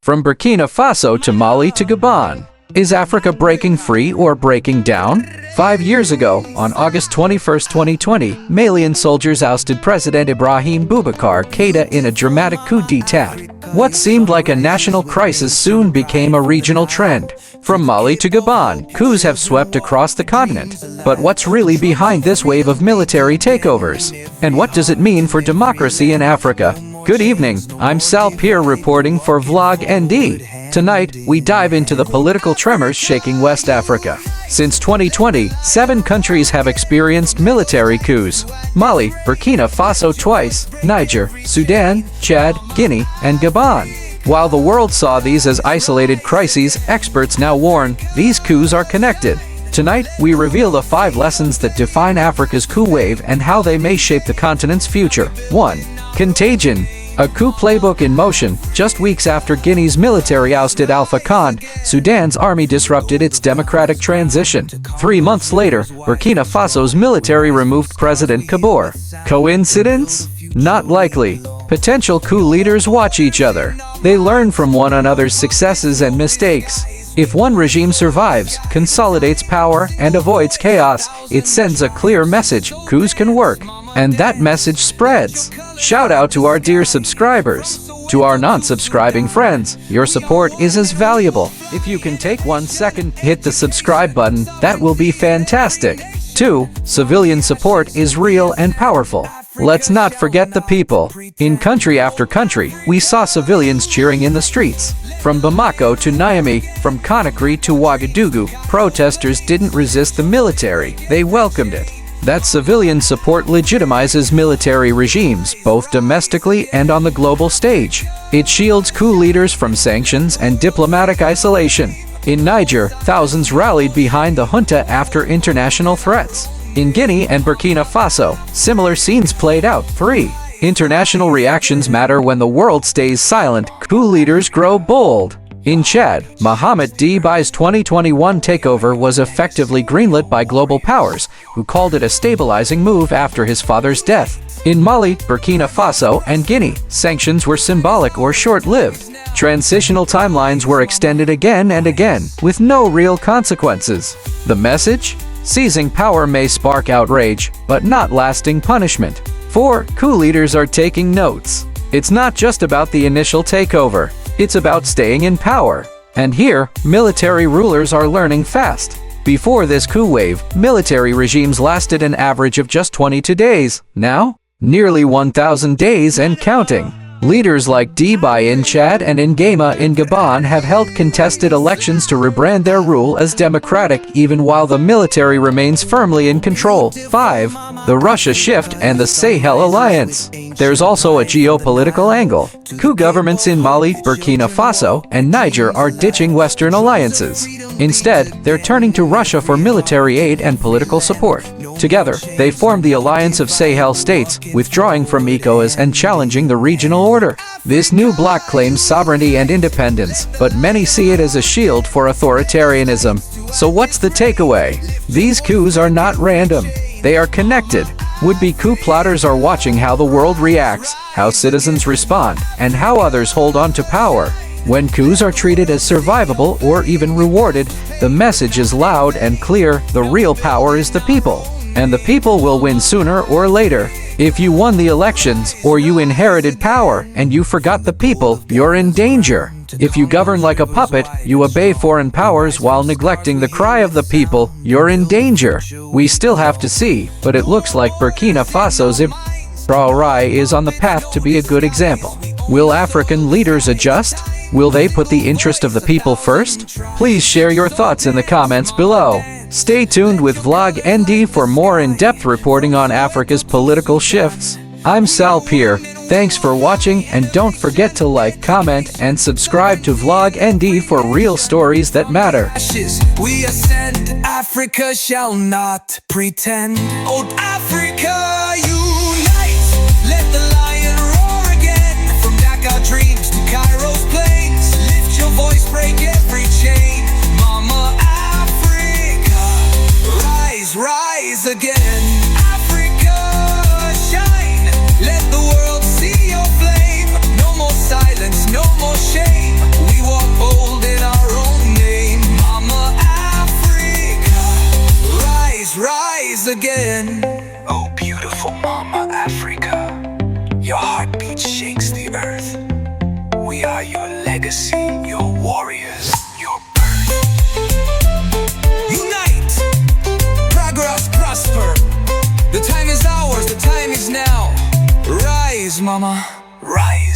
From Burkina Faso to Mali to Gabon. Is Africa breaking free or breaking down? 5 years ago, on August 21, 2020, Malian soldiers ousted President Ibrahim Boubacar Keïta in a dramatic coup d'état. What seemed like a national crisis soon became a regional trend. From Mali to Gabon, coups have swept across the continent. But what's really behind this wave of military takeovers? And what does it mean for democracy in Africa? Good evening, I'm Sal Pier reporting for VlogND. Tonight, we dive into the political tremors shaking West Africa. Since 2020, 7 countries have experienced military coups: Mali, Burkina Faso twice, Niger, Sudan, Chad, Guinea, and Gabon. While the world saw these as isolated crises, experts now warn these coups are connected. Tonight, we reveal the 5 lessons that define Africa's coup wave and how they may shape the continent's future. 1. Contagion. A coup playbook in motion. Just weeks after Guinea's military ousted Alpha Condé, Sudan's army disrupted its democratic transition. 3 months later, Burkina Faso's military removed President Kabore. Coincidence? Not likely. Potential coup leaders watch each other. They learn from one another's successes and mistakes. If one regime survives, consolidates power, and avoids chaos, it sends a clear message: coups can work. And that message spreads. Shout out to our dear subscribers. To our non-subscribing friends, your support is as valuable. If you can take 1 second, hit the subscribe button, that will be fantastic. 2. Civilian support is real and powerful. Let's not forget the people. In country after country, we saw civilians cheering in the streets. From Bamako to Niamey, from Conakry to Ouagadougou, protesters didn't resist the military, they welcomed it. That civilian support legitimizes military regimes, both domestically and on the global stage. It shields coup leaders from sanctions and diplomatic isolation. In Niger, thousands rallied behind the junta after international threats. In Guinea and Burkina Faso, similar scenes played out. 3. International reactions matter. When the world stays silent, coup leaders grow bold. In Chad, Mohamed Dibai's 2021 takeover was effectively greenlit by global powers, who called it a stabilizing move after his father's death. In Mali, Burkina Faso, and Guinea, sanctions were symbolic or short-lived. Transitional timelines were extended again and again, with no real consequences. The message? Seizing power may spark outrage, but not lasting punishment. 4. Coup leaders are taking notes. It's not just about the initial takeover. It's about staying in power. And here, military rulers are learning fast. Before this coup wave, military regimes lasted an average of just 22 days. Now, nearly 1,000 days and counting. Leaders like Dibai in Chad and N'Guéma in Gabon have held contested elections to rebrand their rule as democratic even while the military remains firmly in control. 5. The Russia shift and the Sahel alliance. There's also a geopolitical angle. Coup governments in Mali, Burkina Faso, and Niger are ditching Western alliances. Instead, they're turning to Russia for military aid and political support. Together, they formed the Alliance of Sahel States, withdrawing from ECOWAS and challenging the regional order. This new bloc claims sovereignty and independence, but many see it as a shield for authoritarianism. So what's the takeaway? These coups are not random. They are connected. Would-be coup plotters are watching how the world reacts, how citizens respond, and how others hold on to power. When coups are treated as survivable or even rewarded, the message is loud and clear: the real power is the people. And the people will win sooner or later. If you won the elections, or you inherited power, and you forgot the people, you're in danger. If you govern like a puppet, you obey foreign powers while neglecting the cry of the people, you're in danger. We still have to see, but it looks like Burkina Faso's Rai is on the path to be a good example. Will African leaders adjust? Will they put the interest of the people first? Please share your thoughts in the comments below. Stay tuned with VlogND for more in-depth reporting on Africa's political shifts. I'm Sal Pier. Thanks for watching, and don't forget to like, comment, and subscribe to VlogND for real stories that matter. We ascend, Africa shall not pretend. Old Africa, unite! Let the lion roar again. From Dakar dreams to Cairo's plains, lift your voice, break every chain. Mama Africa, rise again. Africa, shine. Let the world see your flame. No more silence, no beautiful mama Africa. Your heartbeat shakes the earth. We are your legacy, your warriors, your birth. Unite! Progress, prosper. The time is ours, the time is now. Rise, mama, rise.